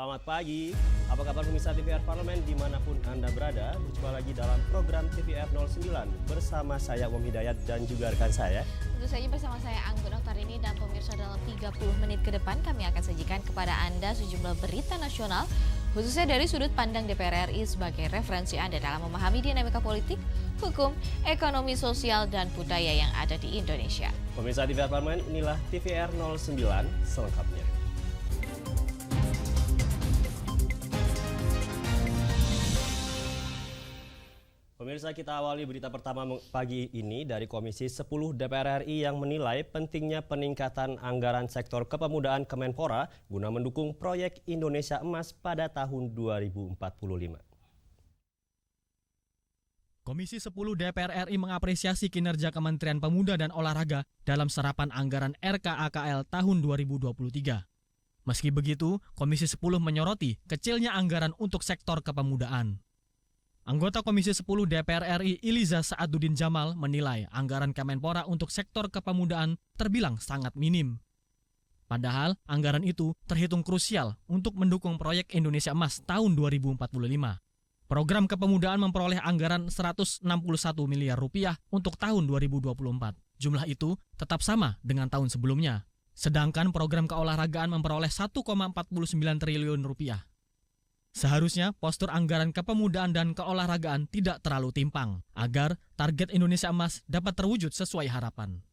Selamat pagi, apa kabar pemirsa TVR Parlemen dimanapun Anda berada. Berjumpa lagi dalam program TVR 09 bersama saya Om Hidayat dan juga rekan saya. Tentu saja bersama saya Anggun Oktarini dan pemirsa dalam 30 menit ke depan kami akan sajikan kepada Anda sejumlah berita nasional khususnya dari sudut pandang DPR RI sebagai referensi Anda dalam memahami dinamika politik, hukum, ekonomi, sosial, dan budaya yang ada di Indonesia. Pemirsa TVR Parlemen, inilah TVR 09 selengkapnya. Pemirsa, kita awali berita pertama pagi ini dari Komisi 10 DPR RI yang menilai pentingnya peningkatan anggaran sektor kepemudaan Kemenpora guna mendukung proyek Indonesia Emas pada tahun 2045. Komisi 10 DPR RI mengapresiasi kinerja Kementerian Pemuda dan Olahraga dalam serapan anggaran RKAKL tahun 2023. Meski begitu, Komisi 10 menyoroti kecilnya anggaran untuk sektor kepemudaan. Anggota Komisi 10 DPR RI Iliza Sa'aduddin Jamal menilai anggaran Kemenpora untuk sektor kepemudaan terbilang sangat minim. Padahal anggaran itu terhitung krusial untuk mendukung proyek Indonesia Emas tahun 2045. Program kepemudaan memperoleh anggaran 161 miliar rupiah untuk tahun 2024. Jumlah itu tetap sama dengan tahun sebelumnya. Sedangkan program keolahragaan memperoleh 1,49 triliun rupiah. Seharusnya postur anggaran kepemudaan dan keolahragaan tidak terlalu timpang agar target Indonesia Emas dapat terwujud sesuai harapan.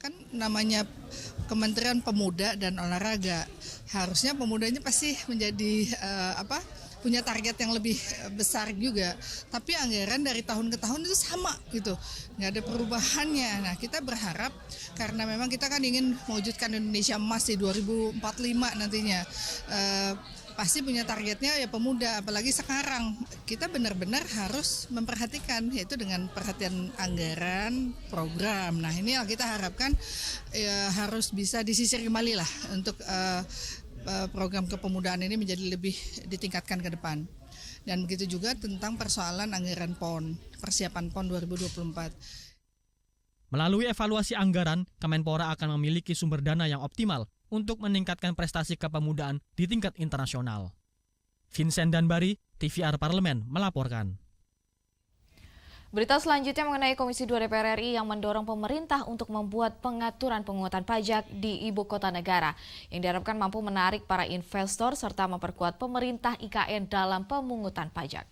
Kan namanya Kementerian Pemuda dan Olahraga, harusnya pemudanya pasti menjadi punya target yang lebih besar juga. Tapi anggaran dari tahun ke tahun itu sama gitu, nggak ada perubahannya. Nah, kita berharap karena memang kita kan ingin mewujudkan Indonesia Emas di 2045 nantinya. Pasti punya targetnya ya pemuda, apalagi sekarang kita benar-benar harus memperhatikan, yaitu dengan perhatian anggaran program. Nah, ini yang kita harapkan ya, harus bisa disisir kembali lah untuk program kepemudaan ini menjadi lebih ditingkatkan ke depan. Dan begitu juga tentang persoalan anggaran PON, persiapan PON 2024. Melalui evaluasi anggaran, Kemenpora akan memiliki sumber dana yang optimal untuk meningkatkan prestasi kepemudaan di tingkat internasional. Vincent Danbari, TVR Parlemen, melaporkan. Berita selanjutnya mengenai Komisi 2 DPR RI yang mendorong pemerintah untuk membuat pengaturan pungutan pajak di ibu kota negara yang diharapkan mampu menarik para investor serta memperkuat pemerintah IKN dalam pemungutan pajak.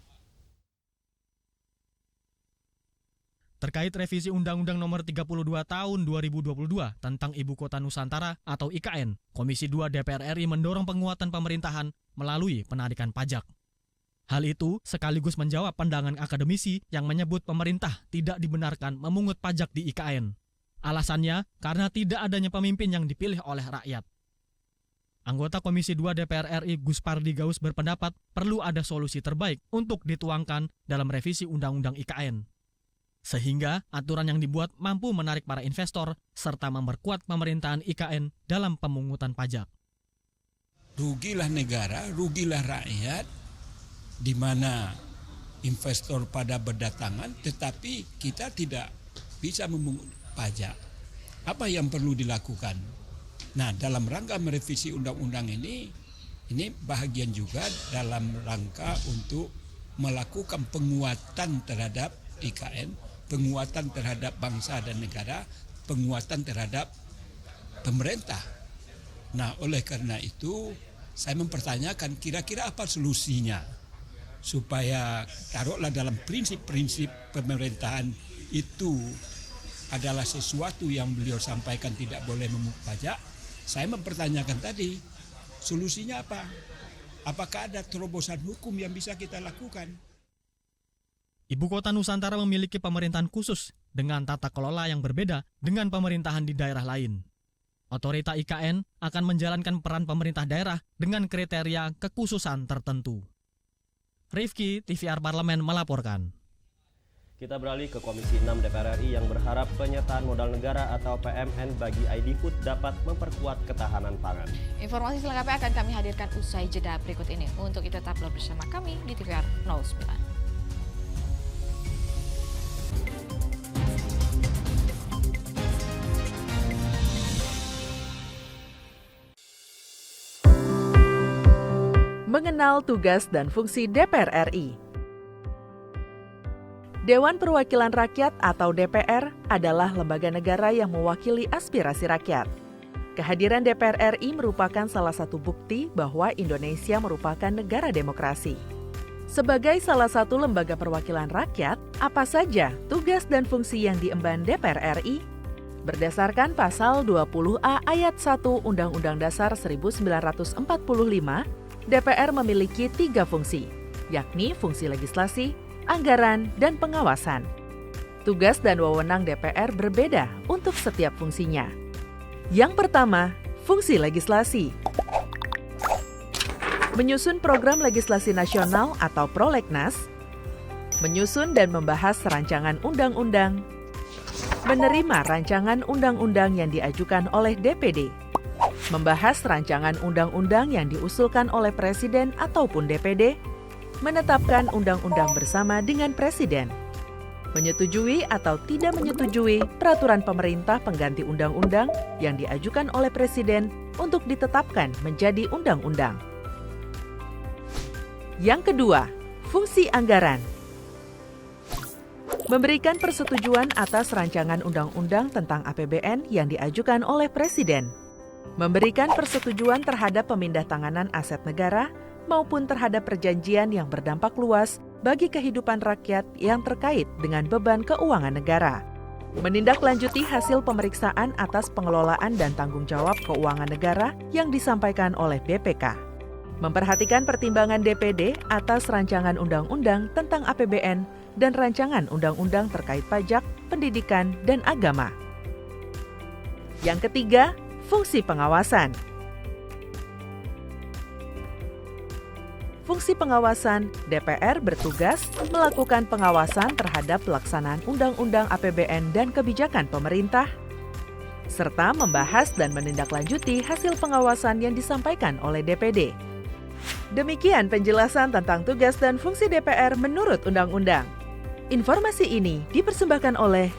Terkait revisi Undang-Undang Nomor 32 Tahun 2022 tentang Ibu Kota Nusantara atau IKN, Komisi 2 DPR RI mendorong penguatan pemerintahan melalui penarikan pajak. Hal itu sekaligus menjawab pandangan akademisi yang menyebut pemerintah tidak dibenarkan memungut pajak di IKN. Alasannya karena tidak adanya pemimpin yang dipilih oleh rakyat. Anggota Komisi 2 DPR RI Gus Pardi Gaus berpendapat perlu ada solusi terbaik untuk dituangkan dalam revisi Undang-Undang IKN. Sehingga aturan yang dibuat mampu menarik para investor serta memperkuat pemerintahan IKN dalam pemungutan pajak. Rugilah negara, rugilah rakyat, di mana investor pada berdatangan tetapi kita tidak bisa memungut pajak. Apa yang perlu dilakukan? Nah, dalam rangka merevisi undang-undang ini bahagian juga dalam rangka untuk melakukan penguatan terhadap IKN, penguatan terhadap bangsa dan negara, penguatan terhadap pemerintah. Nah, oleh karena itu saya mempertanyakan kira-kira apa solusinya supaya taruhlah dalam prinsip-prinsip pemerintahan itu adalah sesuatu yang beliau sampaikan tidak boleh memungut pajak. Saya mempertanyakan tadi solusinya apa? Apakah ada terobosan hukum yang bisa kita lakukan? Ibu Kota Nusantara memiliki pemerintahan khusus dengan tata kelola yang berbeda dengan pemerintahan di daerah lain. Otorita IKN akan menjalankan peran pemerintah daerah dengan kriteria kekhususan tertentu. Rifki, TVR Parlemen melaporkan. Kita beralih ke Komisi 6 DPR RI yang berharap penyertaan modal negara atau PMN bagi ID Food dapat memperkuat ketahanan pangan. Informasi selengkapnya akan kami hadirkan usai jeda berikut ini. Untuk itu tetaplah bersama kami di TVR 09. Mengenal tugas dan fungsi DPR RI. Dewan Perwakilan Rakyat atau DPR adalah lembaga negara yang mewakili aspirasi rakyat. Kehadiran DPR RI merupakan salah satu bukti bahwa Indonesia merupakan negara demokrasi. Sebagai salah satu lembaga perwakilan rakyat, apa saja tugas dan fungsi yang diemban DPR RI? Berdasarkan pasal 20A ayat 1 Undang-Undang Dasar 1945, DPR memiliki 3 fungsi, yakni fungsi legislasi, anggaran, dan pengawasan. Tugas dan wewenang DPR berbeda untuk setiap fungsinya. Yang pertama, fungsi legislasi. Menyusun program legislasi nasional atau prolegnas, menyusun dan membahas rancangan undang-undang, menerima rancangan undang-undang yang diajukan oleh DPD, membahas rancangan undang-undang yang diusulkan oleh Presiden ataupun DPD, menetapkan undang-undang bersama dengan Presiden, menyetujui atau tidak menyetujui peraturan pemerintah pengganti undang-undang yang diajukan oleh Presiden untuk ditetapkan menjadi undang-undang. Yang kedua, fungsi anggaran. Memberikan persetujuan atas rancangan undang-undang tentang APBN yang diajukan oleh Presiden. Memberikan persetujuan terhadap pemindahntanganan aset negara maupun terhadap perjanjian yang berdampak luas bagi kehidupan rakyat yang terkait dengan beban keuangan negara. Menindaklanjuti hasil pemeriksaan atas pengelolaan dan tanggung jawab keuangan negara yang disampaikan oleh BPK. Memperhatikan pertimbangan DPD atas rancangan undang-undang tentang APBN dan rancangan undang-undang terkait pajak, pendidikan, dan agama. Yang ketiga, fungsi pengawasan. Fungsi pengawasan, DPR bertugas melakukan pengawasan terhadap pelaksanaan Undang-Undang APBN dan kebijakan pemerintah, serta membahas dan menindaklanjuti hasil pengawasan yang disampaikan oleh DPD. Demikian penjelasan tentang tugas dan fungsi DPR menurut Undang-Undang. Informasi ini dipersembahkan oleh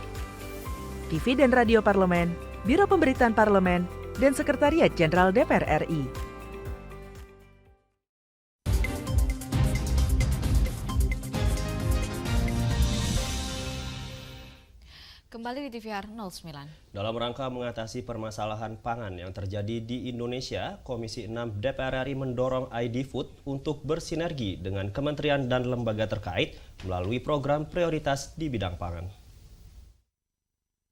TV dan Radio Parlemen, Biro Pemberitaan Parlemen, dan Sekretariat Jenderal DPR RI. Kembali di TVR 09. Dalam rangka mengatasi permasalahan pangan yang terjadi di Indonesia, Komisi 6 DPR RI mendorong ID Food untuk bersinergi dengan kementerian dan lembaga terkait melalui program prioritas di bidang pangan.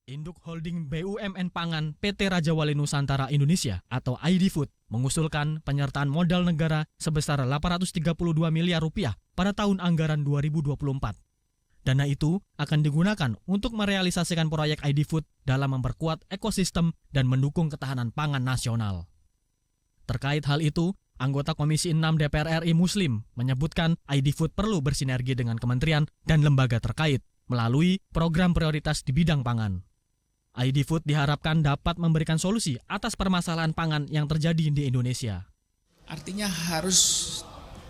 Induk Holding BUMN Pangan PT Raja Wali Nusantara Indonesia atau ID Food mengusulkan penyertaan modal negara sebesar 832 miliar rupiah pada tahun anggaran 2024. Dana itu akan digunakan untuk merealisasikan proyek ID Food dalam memperkuat ekosistem dan mendukung ketahanan pangan nasional. Terkait hal itu, anggota Komisi 6 DPR RI Muslim menyebutkan ID Food perlu bersinergi dengan kementerian dan lembaga terkait melalui program prioritas di bidang pangan. ID Food diharapkan dapat memberikan solusi atas permasalahan pangan yang terjadi di Indonesia. Artinya harus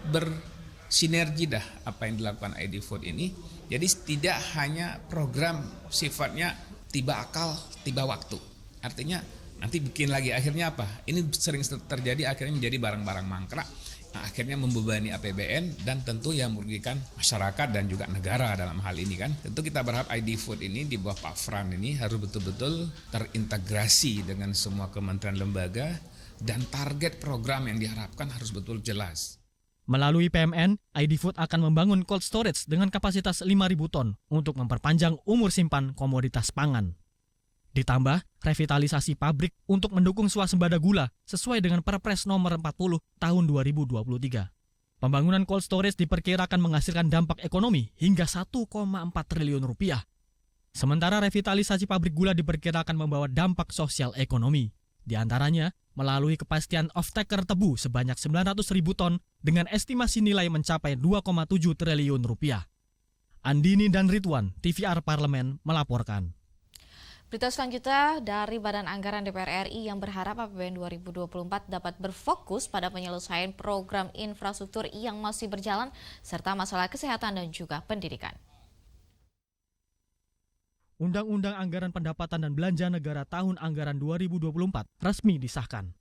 bersinergi dah apa yang dilakukan ID Food ini. Jadi tidak hanya program sifatnya tiba akal, tiba waktu. Artinya nanti bikin lagi, akhirnya apa? Ini sering terjadi akhirnya menjadi barang-barang mangkrak. Nah, akhirnya membebani APBN dan tentu yang merugikan masyarakat dan juga negara dalam hal ini kan. Tentu kita berharap ID Food ini di bawah Pak Fran ini harus betul-betul terintegrasi dengan semua kementerian lembaga dan target program yang diharapkan harus betul jelas. Melalui PMN, ID Food akan membangun cold storage dengan kapasitas 5.000 ton untuk memperpanjang umur simpan komoditas pangan. Ditambah revitalisasi pabrik untuk mendukung swasembada gula sesuai dengan Perpres nomor 40 tahun 2023. Pembangunan cold storage diperkirakan menghasilkan dampak ekonomi hingga 1,4 triliun rupiah. Sementara revitalisasi pabrik gula diperkirakan membawa dampak sosial ekonomi. Di antaranya, melalui kepastian off-taker tebu sebanyak 900.000 ton dengan estimasi nilai mencapai 2,7 triliun rupiah. Andini dan Ridwan, TVR Parlemen melaporkan. Berita selanjutnya dari Badan Anggaran DPR RI yang berharap APBN 2024 dapat berfokus pada penyelesaian program infrastruktur yang masih berjalan serta masalah kesehatan dan juga pendidikan. Undang-Undang Anggaran Pendapatan dan Belanja Negara tahun anggaran 2024 resmi disahkan.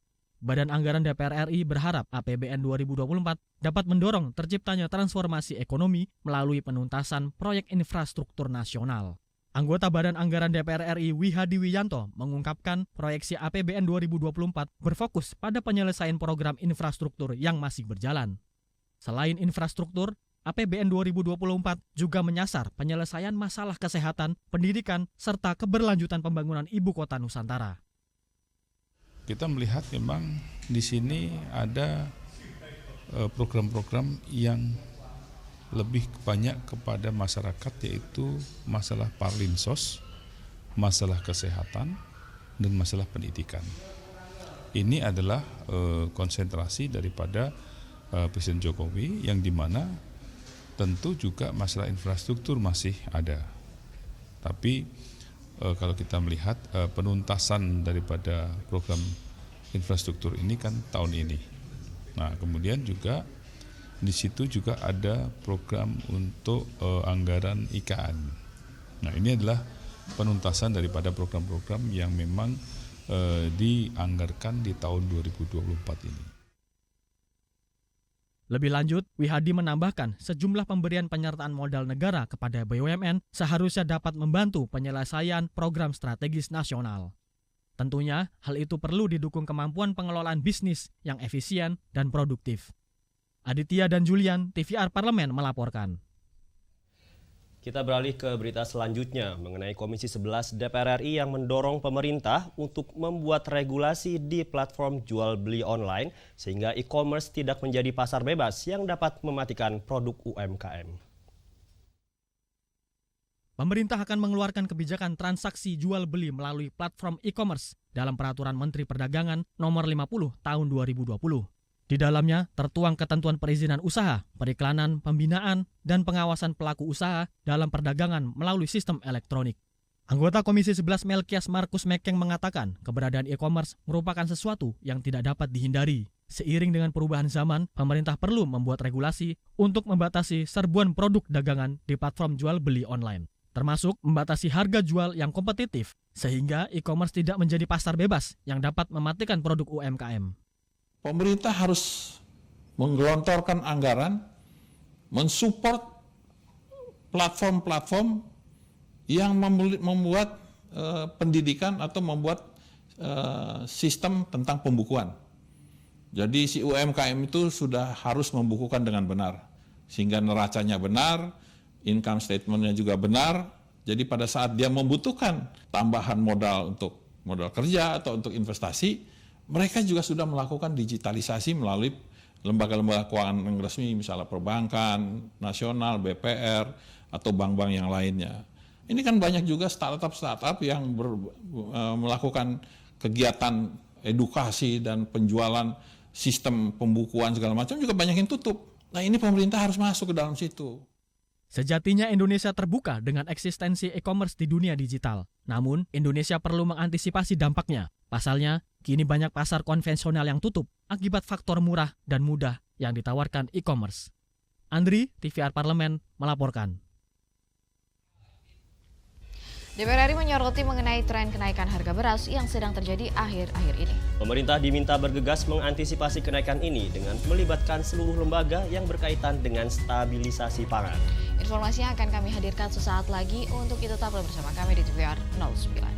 Badan Anggaran DPR RI berharap APBN 2024 dapat mendorong terciptanya transformasi ekonomi melalui penuntasan proyek infrastruktur nasional. Anggota Badan Anggaran DPR RI Wihadi Wiyanto mengungkapkan proyeksi APBN 2024 berfokus pada penyelesaian program infrastruktur yang masih berjalan. Selain infrastruktur, APBN 2024 juga menyasar penyelesaian masalah kesehatan, pendidikan, serta keberlanjutan pembangunan ibu kota Nusantara. Kita melihat memang di sini ada program-program yang lebih banyak kepada masyarakat, yaitu masalah parlinsos, masalah kesehatan, dan masalah pendidikan. Ini adalah konsentrasi daripada Presiden Jokowi, yang dimana tentu juga masalah infrastruktur masih ada. Tapi kalau kita melihat penuntasan daripada program infrastruktur ini kan tahun ini. Nah, kemudian juga di situ juga ada program untuk anggaran IKN. Nah, ini adalah penuntasan daripada program-program yang memang dianggarkan di tahun 2024 ini. Lebih lanjut, Wihadi menambahkan sejumlah pemberian penyertaan modal negara kepada BUMN seharusnya dapat membantu penyelesaian program strategis nasional. Tentunya, hal itu perlu didukung kemampuan pengelolaan bisnis yang efisien dan produktif. Aditya dan Julian, TVR Parlemen melaporkan. Kita beralih ke berita selanjutnya mengenai Komisi 11 DPR RI yang mendorong pemerintah untuk membuat regulasi di platform jual beli online sehingga e-commerce tidak menjadi pasar bebas yang dapat mematikan produk UMKM. Pemerintah akan mengeluarkan kebijakan transaksi jual beli melalui platform e-commerce dalam Peraturan Menteri Perdagangan Nomor 50 Tahun 2020. Di dalamnya tertuang ketentuan perizinan usaha, periklanan, pembinaan, dan pengawasan pelaku usaha dalam perdagangan melalui sistem elektronik. Anggota Komisi 11 Melkias Markus Mekeng mengatakan keberadaan e-commerce merupakan sesuatu yang tidak dapat dihindari. Seiring dengan perubahan zaman, pemerintah perlu membuat regulasi untuk membatasi serbuan produk dagangan di platform jual beli online, termasuk membatasi harga jual yang kompetitif, sehingga e-commerce tidak menjadi pasar bebas yang dapat mematikan produk UMKM. Pemerintah harus menggelontorkan anggaran, mensupport platform-platform yang membuat pendidikan atau membuat sistem tentang pembukuan. Jadi si UMKM itu sudah harus membukukan dengan benar, sehingga neracanya benar, income statement-nya juga benar. Jadi pada saat dia membutuhkan tambahan modal untuk modal kerja atau untuk investasi, mereka juga sudah melakukan digitalisasi melalui lembaga-lembaga keuangan yang resmi, misalnya perbankan, nasional, BPR, atau bank-bank yang lainnya. Ini kan banyak juga startup-startup yang melakukan kegiatan edukasi dan penjualan sistem pembukuan segala macam juga banyak yang tutup. Nah, ini pemerintah harus masuk ke dalam situ. Sejatinya Indonesia terbuka dengan eksistensi e-commerce di dunia digital. Namun, Indonesia perlu mengantisipasi dampaknya. Pasalnya, kini banyak pasar konvensional yang tutup akibat faktor murah dan mudah yang ditawarkan e-commerce. Andri, TVR Parlemen, melaporkan. DPR RI menyoroti mengenai tren kenaikan harga beras yang sedang terjadi akhir-akhir ini. Pemerintah diminta bergegas mengantisipasi kenaikan ini dengan melibatkan seluruh lembaga yang berkaitan dengan stabilisasi pangan. Informasinya akan kami hadirkan sesaat lagi. Untuk itu tetaplah bersama kami di TVR 09.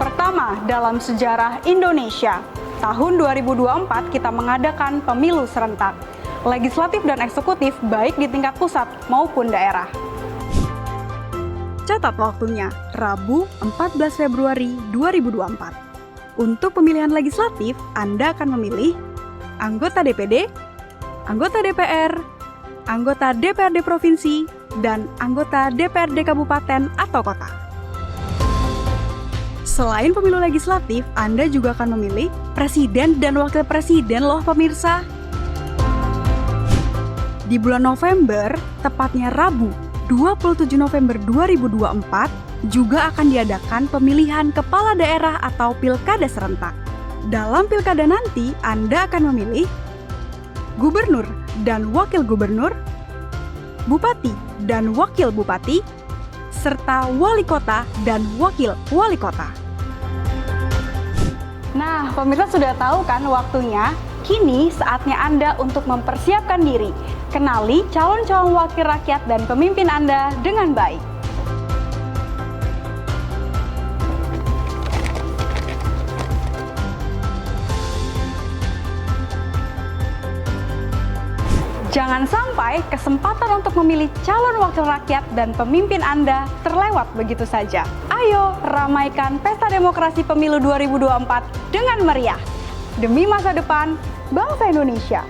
Pertama dalam sejarah Indonesia, tahun 2024 kita mengadakan pemilu serentak, legislatif dan eksekutif baik di tingkat pusat maupun daerah. Catat waktunya, Rabu 14 Februari 2024. Untuk pemilihan legislatif, Anda akan memilih anggota DPD, anggota DPR, anggota DPRD Provinsi, dan anggota DPRD Kabupaten atau Kota. Selain pemilu legislatif, Anda juga akan memilih presiden dan wakil presiden loh pemirsa. Di bulan November, tepatnya Rabu 27 November 2024, juga akan diadakan pemilihan kepala daerah atau pilkada serentak. Dalam pilkada nanti, Anda akan memilih gubernur dan wakil gubernur, bupati dan wakil bupati, serta wali kota dan wakil wali kota. Nah, pemirsa sudah tahu kan waktunya? Kini saatnya Anda untuk mempersiapkan diri. Kenali calon-calon wakil rakyat dan pemimpin Anda dengan baik. Jangan sampai kesempatan untuk memilih calon wakil rakyat dan pemimpin Anda terlewat begitu saja. Ayo ramaikan pesta demokrasi pemilu 2024 dengan meriah. Demi masa depan bangsa Indonesia.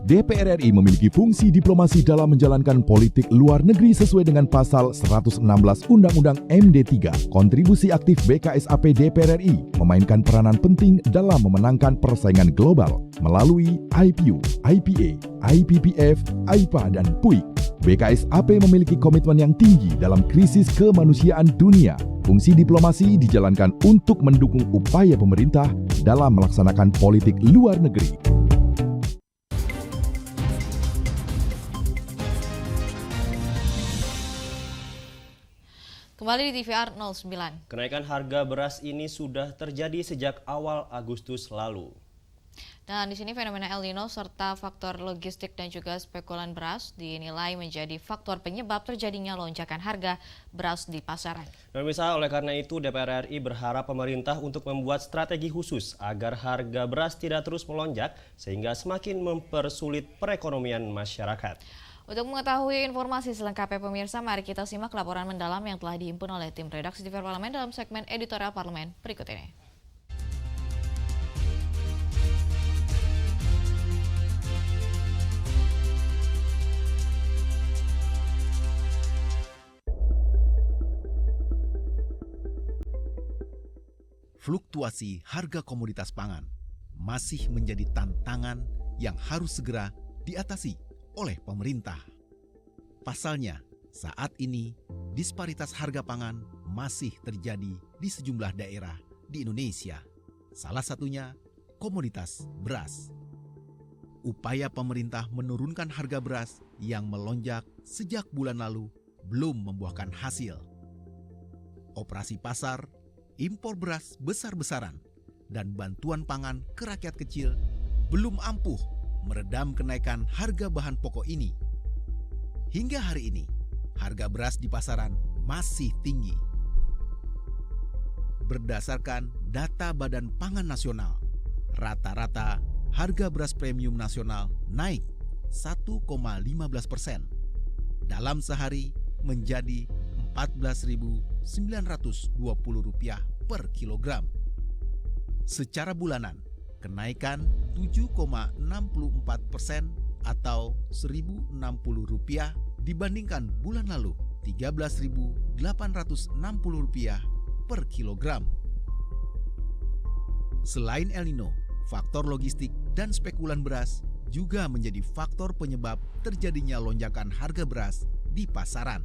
DPR RI memiliki fungsi diplomasi dalam menjalankan politik luar negeri sesuai dengan pasal 116 Undang-Undang MD 3. Kontribusi aktif BKSAP DPR RI memainkan peranan penting dalam memenangkan persaingan global melalui IPU, IPA, IPPF, IPA, dan PUIK. BKSAP memiliki komitmen yang tinggi dalam krisis kemanusiaan dunia. Fungsi diplomasi dijalankan untuk mendukung upaya pemerintah dalam melaksanakan politik luar negeri. Kembali di TVR 09. Kenaikan harga beras ini sudah terjadi sejak awal Agustus lalu. Dan di sini fenomena El Nino serta faktor logistik dan juga spekulan beras dinilai menjadi faktor penyebab terjadinya lonjakan harga beras di pasaran. Dan misal oleh karena itu DPR RI berharap pemerintah untuk membuat strategi khusus agar harga beras tidak terus melonjak sehingga semakin mempersulit perekonomian masyarakat. Untuk mengetahui informasi selengkapnya pemirsa, mari kita simak laporan mendalam yang telah dihimpun oleh tim redaksi TVR Parlemen dalam segmen editorial Parlemen berikut ini. Fluktuasi harga komoditas pangan masih menjadi tantangan yang harus segera diatasi oleh pemerintah. Pasalnya, saat ini disparitas harga pangan masih terjadi di sejumlah daerah di Indonesia. Salah satunya komoditas beras. Upaya pemerintah menurunkan harga beras yang melonjak sejak bulan lalu belum membuahkan hasil. Operasi pasar, impor beras besar-besaran, dan bantuan pangan ke rakyat kecil belum ampuh meredam kenaikan harga bahan pokok ini. Hingga hari ini, harga beras di pasaran masih tinggi. Berdasarkan data Badan Pangan Nasional, rata-rata harga beras premium nasional naik 1,15%. Dalam sehari menjadi Rp14.920 per kilogram. Secara bulanan, kenaikan 7,64% atau Rp1.060 dibandingkan bulan lalu Rp13.860 per kilogram. Selain El Nino, faktor logistik dan spekulan beras juga menjadi faktor penyebab terjadinya lonjakan harga beras di pasaran.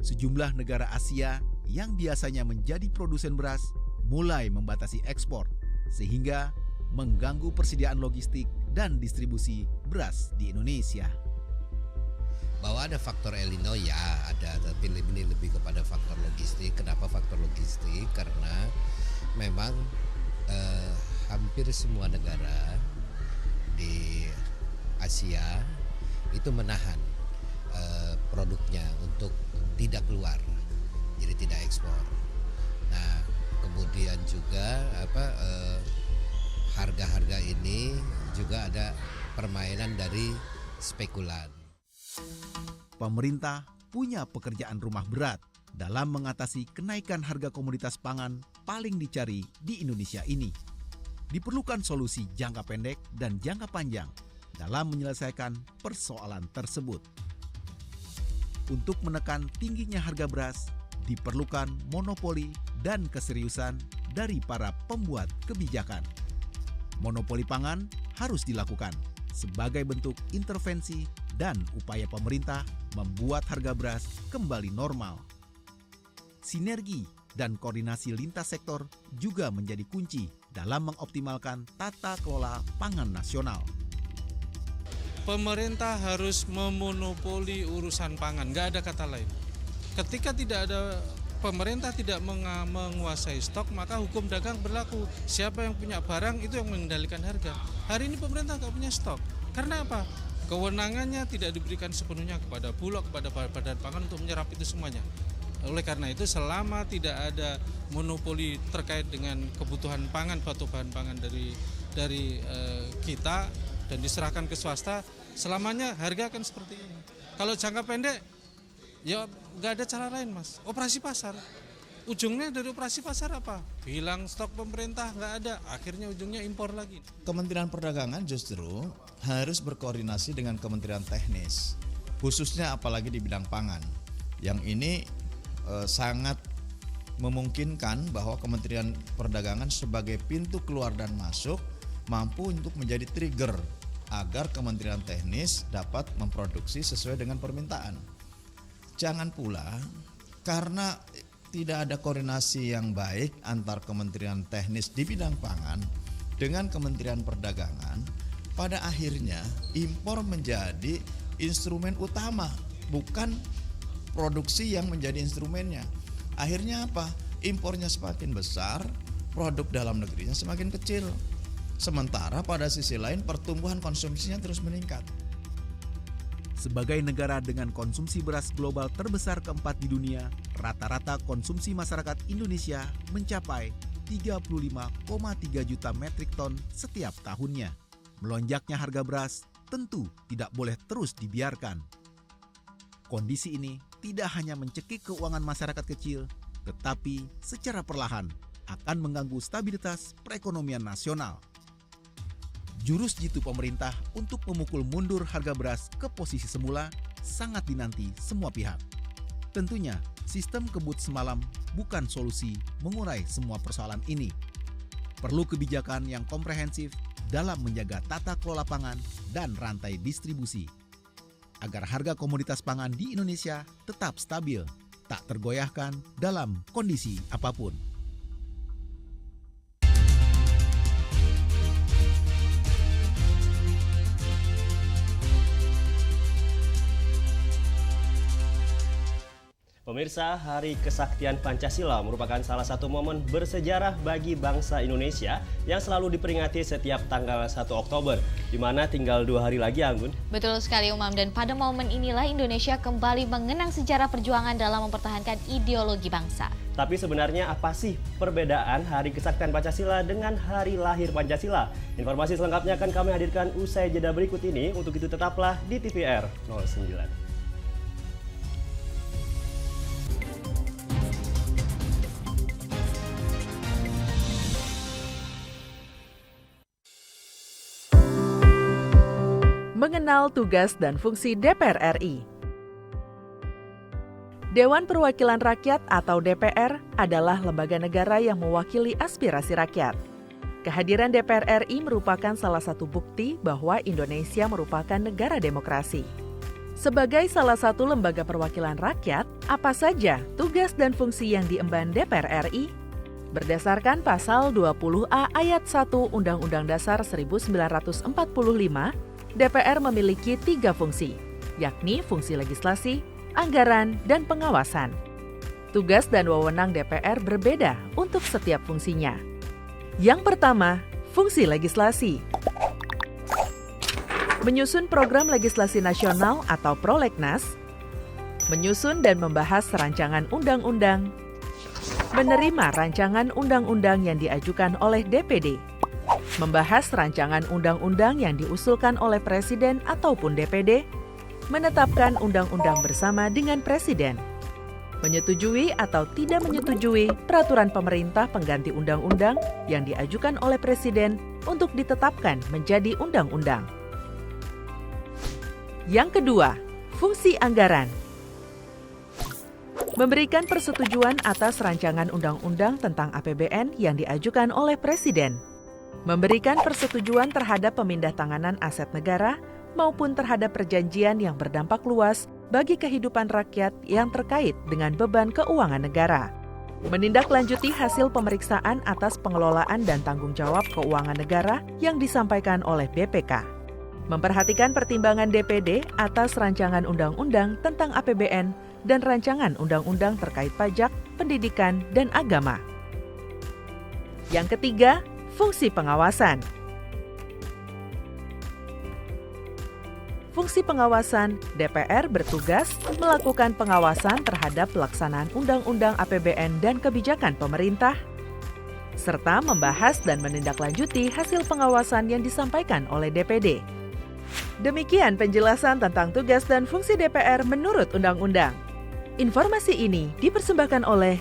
Sejumlah negara Asia yang biasanya menjadi produsen beras mulai membatasi ekspor, sehingga mengganggu persediaan logistik dan distribusi beras di Indonesia. Bahwa ada faktor El Nino ya ada, tapi ini lebih kepada faktor logistik. Kenapa faktor logistik? Karena memang hampir semua negara di Asia itu menahan produknya untuk tidak keluar, jadi tidak ekspor. Nah, kemudian juga harga-harga ini juga ada permainan dari spekulan. Pemerintah punya pekerjaan rumah berat dalam mengatasi kenaikan harga komoditas pangan paling dicari di Indonesia ini. Diperlukan solusi jangka pendek dan jangka panjang dalam menyelesaikan persoalan tersebut. Untuk menekan tingginya harga beras, diperlukan monopoli dan keseriusan dari para pembuat kebijakan. Monopoli pangan harus dilakukan sebagai bentuk intervensi dan upaya pemerintah membuat harga beras kembali normal. sinergi, dan koordinasi lintas sektor juga menjadi kunci dalam mengoptimalkan tata kelola pangan nasional. Pemerintah harus memonopoli urusan pangan, nggak ada kata lain. Ketika pemerintah tidak menguasai stok, maka hukum dagang berlaku. Siapa yang punya barang itu yang mengendalikan harga. Hari ini pemerintah nggak punya stok. Karena apa? Kewenangannya tidak diberikan sepenuhnya kepada Bulog, kepada Badan Pangan untuk menyerap itu semuanya. Oleh karena itu, selama tidak ada monopoli terkait dengan kebutuhan pangan, batu bahan pangan dari kita dan diserahkan ke swasta, selamanya harga akan seperti ini. Kalau jangka pendek, ya nggak ada cara lain, Mas. Operasi pasar. Ujungnya dari operasi pasar apa? Hilang stok pemerintah, nggak ada. Akhirnya ujungnya impor lagi. Kementerian Perdagangan justru harus berkoordinasi dengan Kementerian Teknis, khususnya apalagi di bidang pangan. Yang ini sangat memungkinkan bahwa Kementerian Perdagangan sebagai pintu keluar dan masuk mampu untuk menjadi trigger agar Kementerian Teknis dapat memproduksi sesuai dengan permintaan. Jangan pula karena tidak ada koordinasi yang baik antar Kementerian Teknis di bidang pangan dengan Kementerian Perdagangan, pada akhirnya impor menjadi instrumen utama, bukan produksi yang menjadi instrumennya. Akhirnya apa? Impornya semakin besar, produk dalam negerinya semakin kecil. Sementara pada sisi lain pertumbuhan konsumsinya terus meningkat. Sebagai negara dengan konsumsi beras global terbesar keempat di dunia, rata-rata konsumsi masyarakat Indonesia mencapai 35,3 juta metrik ton setiap tahunnya. Melonjaknya harga beras tentu tidak boleh terus dibiarkan. Kondisi ini tidak hanya mencekik keuangan masyarakat kecil, tetapi secara perlahan akan mengganggu stabilitas perekonomian nasional. Jurus jitu pemerintah untuk memukul mundur harga beras ke posisi semula sangat dinanti semua pihak. Tentunya, sistem kebut semalam bukan solusi mengurai semua persoalan ini. Perlu kebijakan yang komprehensif dalam menjaga tata kelola pangan dan rantai distribusi, agar harga komoditas pangan di Indonesia tetap stabil, tak tergoyahkan dalam kondisi apapun. Pemirsa, Hari Kesaktian Pancasila merupakan salah satu momen bersejarah bagi bangsa Indonesia yang selalu diperingati setiap tanggal 1 Oktober, di mana tinggal 2 hari lagi, Anggun. Betul sekali, Umam. Dan pada momen inilah Indonesia kembali mengenang sejarah perjuangan dalam mempertahankan ideologi bangsa. Tapi sebenarnya apa sih perbedaan Hari Kesaktian Pancasila dengan Hari Lahir Pancasila? Informasi selengkapnya akan kami hadirkan usai jeda berikut ini. Untuk itu tetaplah di TVR 09. Mengenal tugas dan fungsi DPR RI. Dewan Perwakilan Rakyat atau DPR adalah lembaga negara yang mewakili aspirasi rakyat. Kehadiran DPR RI merupakan salah satu bukti bahwa Indonesia merupakan negara demokrasi. Sebagai salah satu lembaga perwakilan rakyat, apa saja tugas dan fungsi yang diemban DPR RI? Berdasarkan pasal 20A ayat 1 Undang-Undang Dasar 1945, DPR memiliki 3 fungsi, yakni fungsi legislasi, anggaran, dan pengawasan. Tugas dan wewenang DPR berbeda untuk setiap fungsinya. Yang pertama, fungsi legislasi. Menyusun program legislasi nasional atau prolegnas, menyusun dan membahas rancangan undang-undang, menerima rancangan undang-undang yang diajukan oleh DPD, membahas rancangan undang-undang yang diusulkan oleh Presiden ataupun DPD, menetapkan undang-undang bersama dengan Presiden, menyetujui atau tidak menyetujui peraturan pemerintah pengganti undang-undang yang diajukan oleh Presiden untuk ditetapkan menjadi undang-undang. Yang kedua, fungsi anggaran. Memberikan persetujuan atas rancangan undang-undang tentang APBN yang diajukan oleh Presiden. Memberikan persetujuan terhadap pemindahntanganan aset negara maupun terhadap perjanjian yang berdampak luas bagi kehidupan rakyat yang terkait dengan beban keuangan negara. menindaklanjuti hasil pemeriksaan atas pengelolaan dan tanggung jawab keuangan negara yang disampaikan oleh BPK, memperhatikan pertimbangan DPD atas rancangan undang-undang tentang APBN dan rancangan undang-undang terkait pajak, pendidikan, dan agama. Yang ketiga, fungsi pengawasan. Fungsi pengawasan, DPR bertugas melakukan pengawasan terhadap pelaksanaan Undang-Undang APBN dan kebijakan pemerintah, serta membahas dan menindaklanjuti hasil pengawasan yang disampaikan oleh DPD. Demikian penjelasan tentang tugas dan fungsi DPR menurut Undang-Undang. Informasi ini dipersembahkan oleh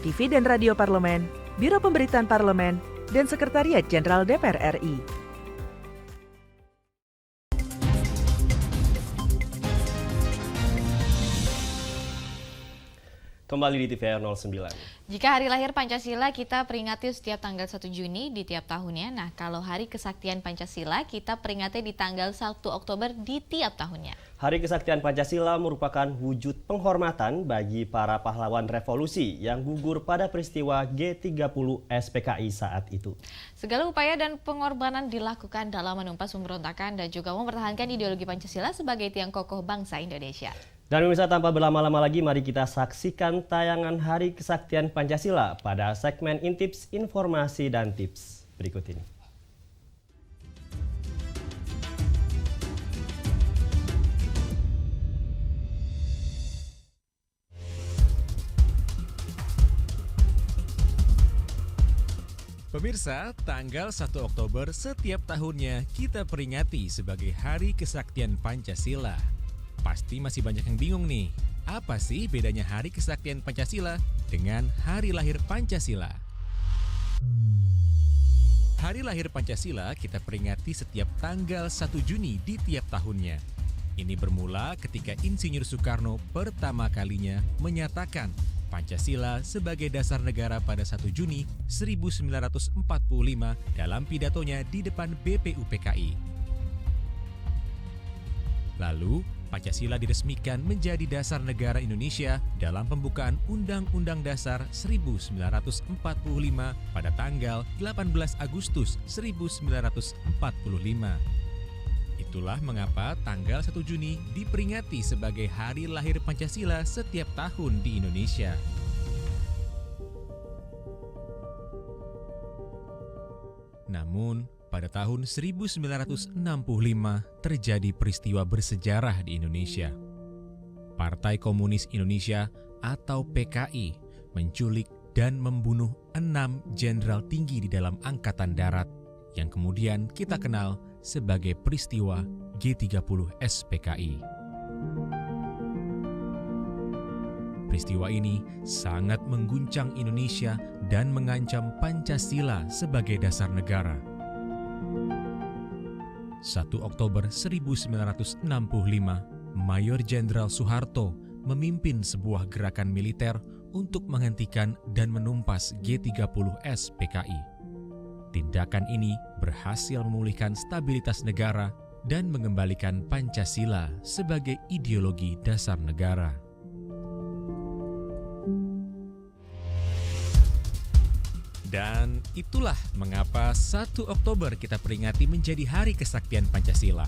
TV dan Radio Parlemen, Biro Pemberitaan Parlemen, dan Sekretariat Jenderal DPR RI. Kembali di TVR 09. Jika hari lahir Pancasila kita peringati setiap tanggal 1 Juni di tiap tahunnya. Nah, kalau Hari Kesaktian Pancasila kita peringati di tanggal 1 Oktober di tiap tahunnya. Hari Kesaktian Pancasila merupakan wujud penghormatan bagi para pahlawan revolusi yang gugur pada peristiwa G30 SPKI saat itu. Segala upaya dan pengorbanan dilakukan dalam menumpas pemberontakan dan juga mempertahankan ideologi Pancasila sebagai tiang kokoh bangsa Indonesia. Dan pemirsa, tanpa berlama-lama lagi, mari kita saksikan tayangan Hari Kesaktian Pancasila pada segmen Intips, Informasi, dan Tips berikut ini. Pemirsa, tanggal 1 Oktober setiap tahunnya kita peringati sebagai Hari Kesaktian Pancasila. Pasti masih banyak yang bingung nih, apa sih bedanya Hari Kesaktian Pancasila dengan Hari Lahir Pancasila? Hari Lahir Pancasila kita peringati setiap tanggal 1 Juni di tiap tahunnya. Ini bermula ketika Insinyur Soekarno pertama kalinya menyatakan Pancasila sebagai dasar negara pada 1 Juni 1945 dalam pidatonya di depan BPUPKI. Lalu, Pancasila diresmikan menjadi dasar negara Indonesia dalam pembukaan Undang-Undang Dasar 1945 pada tanggal 18 Agustus 1945. Itulah mengapa tanggal 1 Juni diperingati sebagai Hari Lahir Pancasila setiap tahun di Indonesia. Namun, pada tahun 1965 terjadi peristiwa bersejarah di Indonesia. Partai Komunis Indonesia atau PKI menculik dan membunuh 6 jenderal tinggi di dalam Angkatan Darat yang kemudian kita kenal sebagai peristiwa G30 SPKI. Peristiwa ini sangat mengguncang Indonesia dan mengancam Pancasila sebagai dasar negara. 1 Oktober 1965, Mayor Jenderal Soeharto memimpin sebuah gerakan militer untuk menghentikan dan menumpas G30 SPKI. Tindakan ini berhasil memulihkan stabilitas negara dan mengembalikan Pancasila sebagai ideologi dasar negara. Dan itulah mengapa 1 Oktober kita peringati menjadi Hari Kesaktian Pancasila.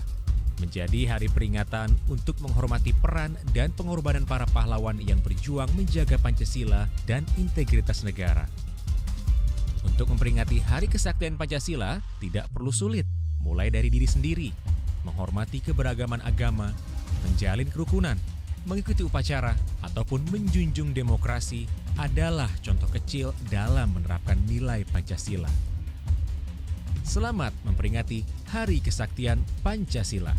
Menjadi hari peringatan untuk menghormati peran dan pengorbanan para pahlawan yang berjuang menjaga Pancasila dan integritas negara. Untuk memperingati Hari Kesaktian Pancasila tidak perlu sulit, mulai dari diri sendiri, menghormati keberagaman agama, menjalin kerukunan, mengikuti upacara, ataupun menjunjung demokrasi adalah contoh kecil dalam menerapkan nilai Pancasila. Selamat memperingati Hari Kesaktian Pancasila.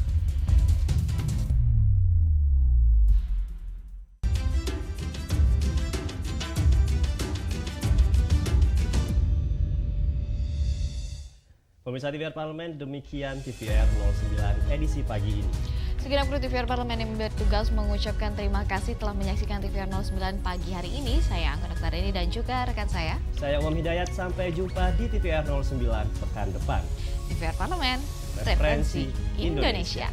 Pemirsa TVR Parlemen, demikian TVR 09 edisi pagi ini. Segenap kru TVR Parlemen yang bertugas mengucapkan terima kasih telah menyaksikan TVR 09 pagi hari ini. Saya Anggun Oktarini dan juga rekan saya Umam Hidayat. Sampai jumpa di TVR 09 pekan depan. TVR Parlemen, referensi Indonesia.